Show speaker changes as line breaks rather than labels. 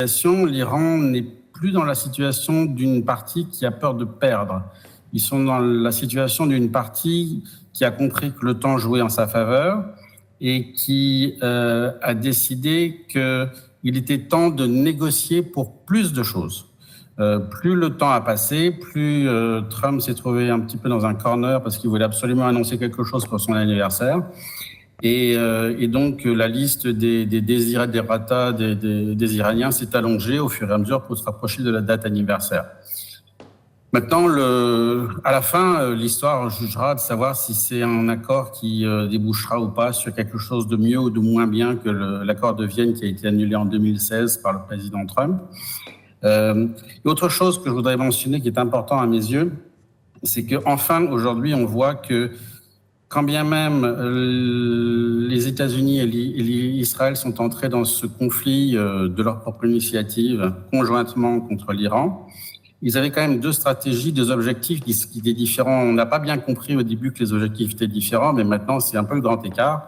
L'Iran n'est plus dans la situation d'une partie qui a peur de perdre. Ils sont dans la situation d'une partie qui a compris que le temps jouait en sa faveur et qui a décidé qu'il était temps de négocier pour plus de choses. Plus le temps a passé, plus Trump s'est trouvé un petit peu dans un corner parce qu'il voulait absolument annoncer quelque chose pour son anniversaire. Et donc, la liste des desiderata des Iraniens s'est allongée au fur et à mesure pour se rapprocher de la date anniversaire. Maintenant, à la fin, l'histoire jugera de savoir si c'est un accord qui débouchera ou pas sur quelque chose de mieux ou de moins bien que l'accord de Vienne qui a été annulé en 2016 par le président Trump. Autre chose que je voudrais mentionner qui est important à mes yeux, c'est qu'enfin, aujourd'hui, on voit que quand bien même les États-Unis et l'Israël sont entrés dans ce conflit de leur propre initiative conjointement contre l'Iran, ils avaient quand même deux stratégies, deux objectifs qui étaient différents. On n'a pas bien compris au début que les objectifs étaient différents, mais maintenant c'est un peu le grand écart.